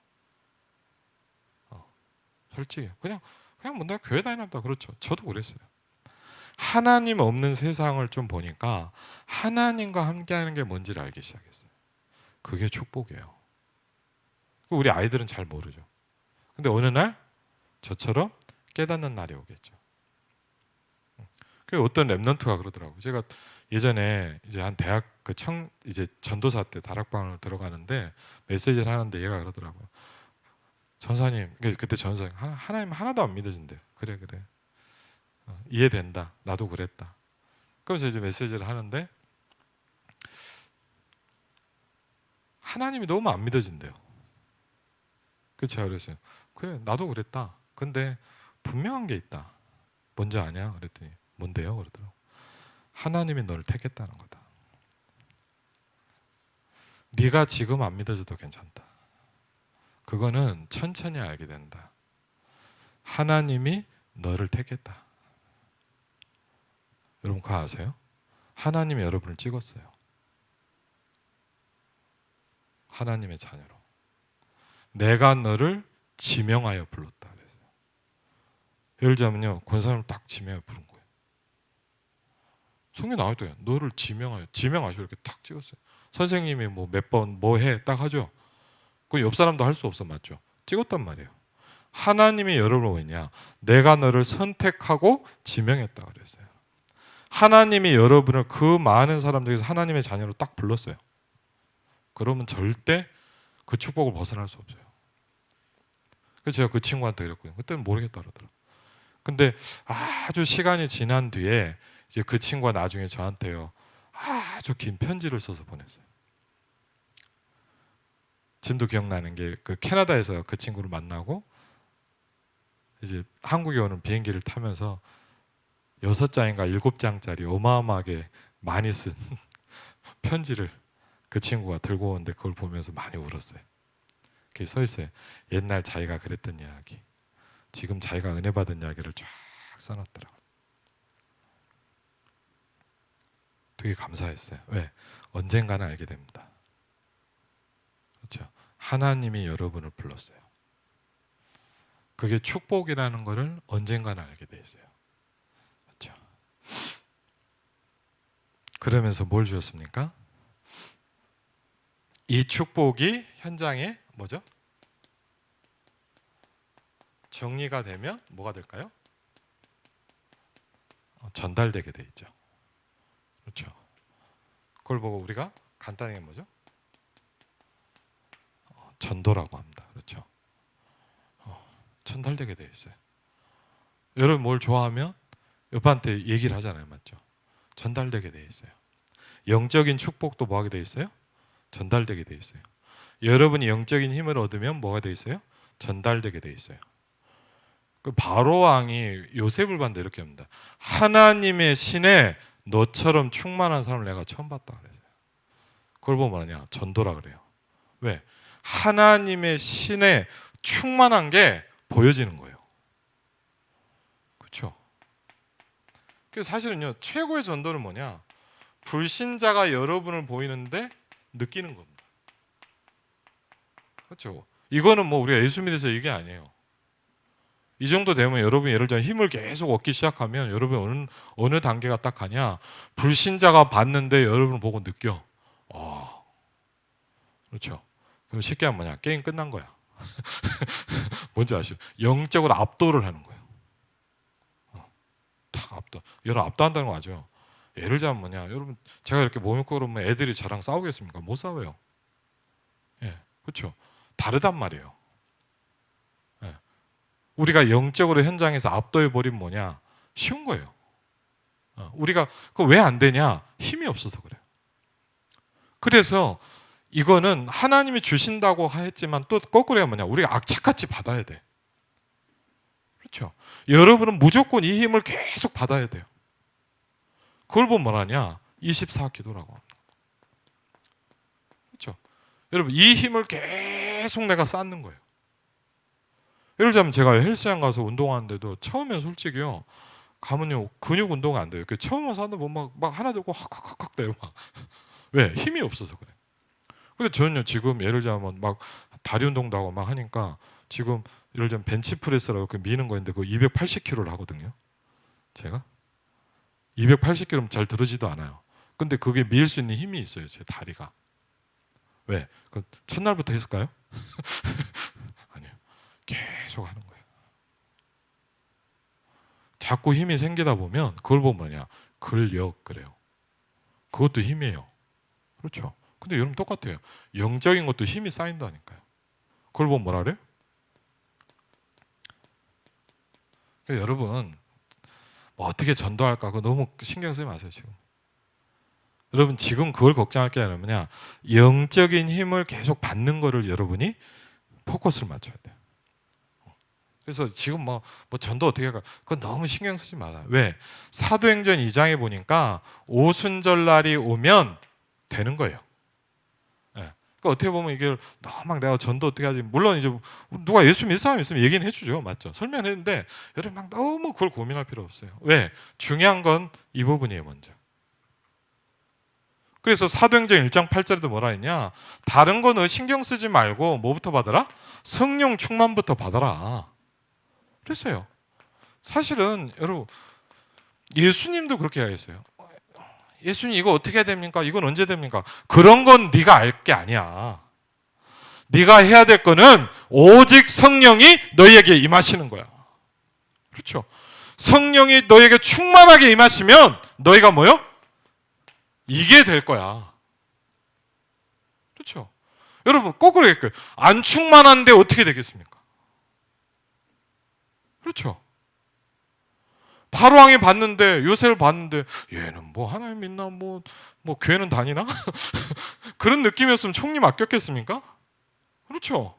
솔직히 그냥 뭐 내가 교회 다닌다 그렇죠. 저도 그랬어요. 하나님 없는 세상을 좀 보니까 하나님과 함께하는 게 뭔지를 알기 시작했어요. 그게 축복이에요. 우리 아이들은 잘 모르죠. 근데 어느 날 저처럼 깨닫는 날이 오겠죠. 그 어떤 랩런트가 그러더라고요. 제가 예전에 이제 한 대학 이제 전도사 때 다락방을 들어가는데 메시지를 하는데 얘가 그러더라고요. 전사님, 그때 전사님 하나님 하나도 안 믿어진대요. 그래. 이해된다. 나도 그랬다. 그래서 이제 메시지를 하는데 하나님이 너무 안 믿어진대요. 그래서 제가 그랬어요. 그래, 나도 그랬다. 근데 분명한 게 있다. 뭔지 아냐? 그랬더니 뭔데요? 그러더라고. 하나님이 너를 택했다는 거다. 네가 지금 안 믿어져도 괜찮다. 그거는 천천히 알게 된다. 하나님이 너를 택했다. 여러분 그거 아세요? 하나님이 여러분을 찍었어요. 하나님의 자녀로. 내가 너를 지명하여 불렀다. 그랬어요. 예를 들자면요, 권사님을 딱 지명하여 부른 거예요. 성경에 나와 있대요. 너를 지명하시고 이렇게 탁 찍었어요. 선생님이 뭐 몇 번 뭐 해 딱 하죠. 그 옆 사람도 할 수 없어, 맞죠? 찍었단 말이에요. 하나님이 여러분을 뭐냐? 내가 너를 선택하고 지명했다 그랬어요. 하나님이 여러분을 그 많은 사람 중에서 하나님의 자녀로 딱 불렀어요. 그러면 절대 그 축복을 벗어날 수 없어요. 그래서 제가 그 친구한테 그랬거든요. 그때는 모르겠다 그러더라고요. 근데 아주 시간이 지난 뒤에 이제 그 친구가 나중에 저한테요, 아주 긴 편지를 써서 보냈어요. 지금도 기억나는 게 그 캐나다에서 그 친구를 만나고 이제 한국에 오는 비행기를 타면서 6장인가 7장짜리 어마어마하게 많이 쓴 편지를 그 친구가 들고 오는데 그걸 보면서 많이 울었어요. 그게 써 있어요. 옛날 자기가 그랬던 이야기, 지금 자기가 은혜 받은 이야기를 쫙 써놨더라고요. 되게 감사했어요. 왜? 언젠가는 알게 됩니다. 그렇죠? 하나님이 여러분을 불렀어요. 그게 축복이라는 것을 언젠가는 알게 돼 있어요. 그렇죠? 그러면서 뭘 주었습니까? 이 축복이 현장에 뭐죠? 정리가 되면 뭐가 될까요? 전달되게 돼 있죠. 그렇죠? 그걸 보고 우리가 간단하게 뭐죠? 전도라고 합니다. 그렇죠? 전달되게 돼 있어요. 여러분 뭘 좋아하면 옆한테 얘기를 하잖아요, 맞죠? 전달되게 돼 있어요. 영적인 축복도 뭐하게 돼 있어요? 전달되게 돼 있어요. 여러분이 영적인 힘을 얻으면 뭐가 돼 있어요? 전달되게 돼 있어요. 그 바로 왕이 요셉을 봤는데 이렇게 합니다. 하나님의 신에 너처럼 충만한 사람을 내가 처음 봤다 그랬어요. 그걸 보면 뭐냐? 전도라 그래요. 왜? 하나님의 신에 충만한 게 보여지는 거예요. 그렇죠? 그래서 사실은요, 최고의 전도는 뭐냐? 불신자가 여러분을 보이는데 느끼는 겁니다. 그렇죠? 이거는 뭐 우리가 예수 믿어서 이게 아니에요. 이 정도 되면 여러분이 예를 들어 힘을 계속 얻기 시작하면 여러분 어느 단계가 딱 가냐? 불신자가 봤는데 여러분을 보고 느껴. 그렇죠? 그럼 쉽게 하면 뭐냐? 게임 끝난 거야. 뭔지 아시죠? 영적으로 압도를 하는 거예요. 탁 압도. 여러분 압도한다는 거 아죠? 예를 들자면 뭐냐? 여러분 제가 이렇게 몸 입고 그러면 애들이 저랑 싸우겠습니까? 못 싸워요. 예, 그렇죠? 다르단 말이에요. 예. 우리가 영적으로 현장에서 압도해 버리면 뭐냐? 쉬운 거예요. 우리가 그 왜 안 되냐? 힘이 없어서 그래요. 그래서 이거는 하나님이 주신다고 했지만 또 거꾸로 하면 뭐냐? 우리가 악착같이 받아야 돼. 그렇죠? 여러분은 무조건 이 힘을 계속 받아야 돼요. 그걸 보면 뭐라냐? 24기도라고 합니다. 그렇죠? 여러분 이 힘을 계속 내가 쌓는 거예요. 예를 들자면 제가 헬스장 가서 운동하는데도 처음엔 솔직히요 가면요 근육 운동이 안 돼요. 처음 와서 하는데 막 하나 들고 확 돼요. 막. 왜? 힘이 없어서 그래. 근데 저는요 지금 예를 들자면 막 다리 운동도 하고 막 하니까 지금 예를 들자면 벤치프레스라고 미는 거인데 그거 280kg를 하거든요. 제가 280kg면 잘 들어지도 않아요. 근데 그게 밀 수 있는 힘이 있어요. 제 다리가. 왜? 그 첫날부터 했을까요? 아니요. 계속 하는 거예요. 자꾸 힘이 생기다 보면 그걸 보면 뭐냐? 근력 그래요. 그것도 힘이에요. 그렇죠? 근데 여러분 똑같아요. 영적인 것도 힘이 쌓인다니까요. 그걸 보면 뭐라 그래요? 그러니까 여러분 뭐 어떻게 전도할까 그거 너무 신경 쓰지 마세요 지금. 여러분 지금 그걸 걱정할 게 아니라 뭐냐? 영적인 힘을 계속 받는 거를 여러분이 포커스를 맞춰야 돼요. 그래서 지금 뭐 전도 어떻게 할까? 그건 너무 신경 쓰지 말아요. 왜? 사도행전 2장에 보니까 오순절날이 오면 되는 거예요. 네. 그러니까 어떻게 보면 이게 너무 막 내가 전도 어떻게 하지? 물론 이제 누가 예수 믿을 사람 있으면 얘기는 해주죠, 맞죠? 설명했는데 여러분 막 너무 그걸 고민할 필요 없어요. 왜? 중요한 건 이 부분이에요, 먼저. 그래서 사도행전 1장 8절에도 뭐라 했냐? 다른 거는 신경 쓰지 말고 뭐부터 받아라? 성령 충만부터 받아라. 그랬어요. 사실은 여러분 예수님도 그렇게 하셨어요. 예수님 이거 어떻게 해야 됩니까? 이건 언제 됩니까? 그런 건 네가 알 게 아니야. 네가 해야 될 거는 오직 성령이 너희에게 임하시는 거야. 그렇죠? 성령이 너희에게 충만하게 임하시면 너희가 뭐요? 이게 될 거야. 그렇죠? 여러분 거꾸로 얘기해요. 안 충만한데 어떻게 되겠습니까? 그렇죠? 바로왕이 봤는데 요셉을 봤는데 얘는 뭐 하나님 믿나 뭐 교회는 다니나 그런 느낌이었으면 총리 맡겼겠습니까? 그렇죠?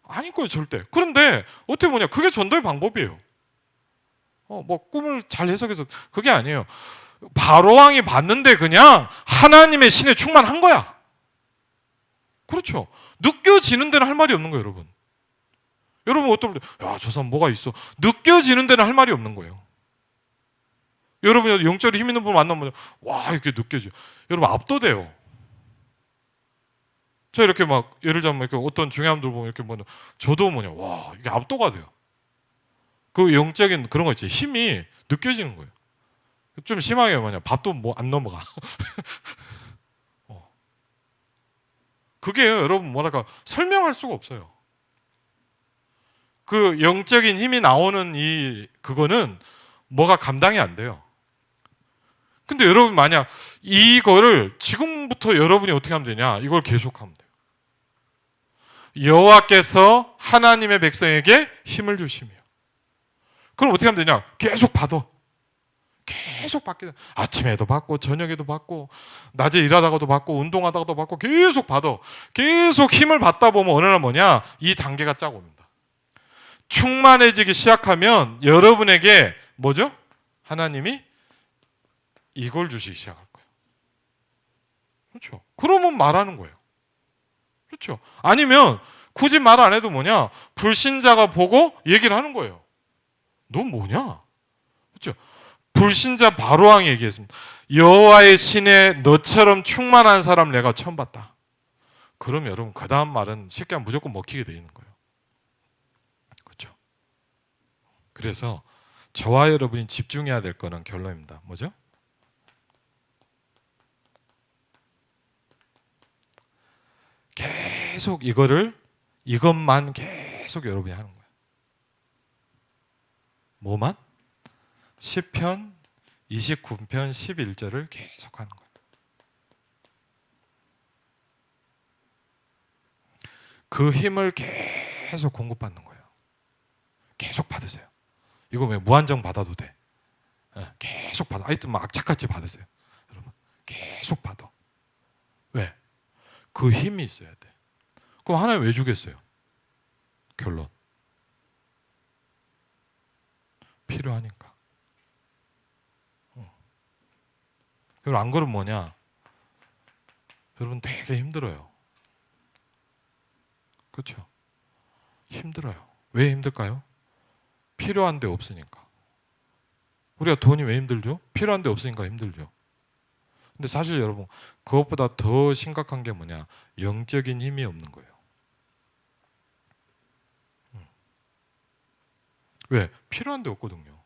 아닐 거예요 절대. 그런데 어떻게 보냐 그게 전도의 방법이에요. 뭐 꿈을 잘 해석해서 그게 아니에요. 바로왕이 봤는데 그냥 하나님의 신에 충만한 거야. 그렇죠? 느껴지는 데는 할 말이 없는 거예요, 여러분. 여러분 어떤 분들 저 사람 뭐가 있어? 느껴지는 데는 할 말이 없는 거예요. 여러분 영적으로 힘 있는 분 만나면 와 이렇게 느껴져요. 여러분 압도돼요. 저 이렇게 막 예를 들자면 이렇게 어떤 중요한 분들 보면 이렇게 저도 와 이게 압도가 돼요. 그 영적인 그런 거 있지 힘이 느껴지는 거예요. 좀 심하게 밥도 안 넘어가. 그게 여러분 뭐랄까 설명할 수가 없어요. 그 영적인 힘이 나오는 그거는 뭐가 감당이 안 돼요. 근데 여러분 만약 이거를 지금부터 여러분이 어떻게 하면 되냐? 이걸 계속하면 돼요. 여호와께서 하나님의 백성에게 힘을 주시며. 그럼 어떻게 하면 되냐? 계속 받아. 계속 받게 돼. 아침에도 받고 저녁에도 받고 낮에 일하다가도 받고 운동하다가도 받고 계속 받아. 계속 힘을 받다 보면 어느 날 뭐냐? 이 단계가 쫙 옵니다. 충만해지기 시작하면 여러분에게 뭐죠? 하나님이 이걸 주시기 시작할 거예요. 그렇죠? 그러면 말하는 거예요. 그렇죠? 아니면 굳이 말 안 해도 뭐냐? 불신자가 보고 얘기를 하는 거예요. 너 뭐냐? 그렇죠? 불신자 바로왕이 얘기했습니다. 여호와의 신에 너처럼 충만한 사람 내가 처음 봤다. 그럼 여러분 그 다음 말은 쉽게 하면 무조건 먹히게 돼 있는 거예요. 그렇죠? 그래서 저와 여러분이 집중해야 될 거는 결론입니다. 뭐죠? 계속 이것만 계속 여러분이 하는 거예요. 뭐만? 시편 29편 11절을 계속 하는 거예요. 그 힘을 계속 공급받는 거예요. 계속 받으세요. 이거 왜 무한정 받아도 돼? 계속 받아. 하여튼 막 악착같이 받으세요. 여러분 계속 받아. 왜? 그 힘이 있어야 돼. 그럼 하나님 왜 주겠어요? 결론. 필요하니까. 여러분 안 그러면 뭐냐? 여러분 되게 힘들어요. 그렇죠? 힘들어요. 왜 힘들까요? 필요한데 없으니까. 우리가 돈이 왜 힘들죠? 필요한데 없으니까 힘들죠. 근데 사실 여러분 그것보다 더 심각한 게 뭐냐? 영적인 힘이 없는 거예요. 왜? 필요한데 없거든요.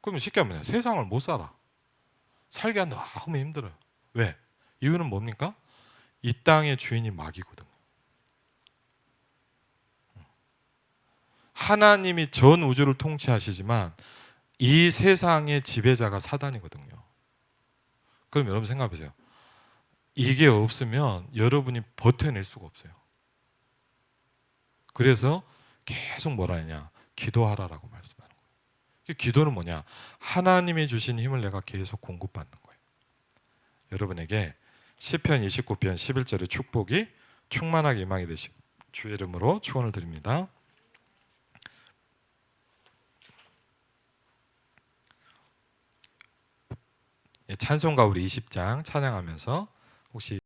그러면 쉽게 하면 세상을 못 살아. 살기가 너무 힘들어요. 왜? 이유는 뭡니까? 이 땅의 주인이 마귀거든요. 하나님이 전 우주를 통치하시지만 이 세상의 지배자가 사단이거든요. 그럼 여러분 생각해 보세요. 이게 없으면 여러분이 버텨낼 수가 없어요. 그래서 계속 뭐라 하냐? 기도하라라고 말씀하는 거예요. 기도는 뭐냐? 하나님이 주신 힘을 내가 계속 공급받는 거예요. 여러분에게 시편 29편 11절의 축복이 충만하게 임하게 되시고 주의 이름으로 축원을 드립니다. 찬송가 우리 20장 찬양하면서 혹시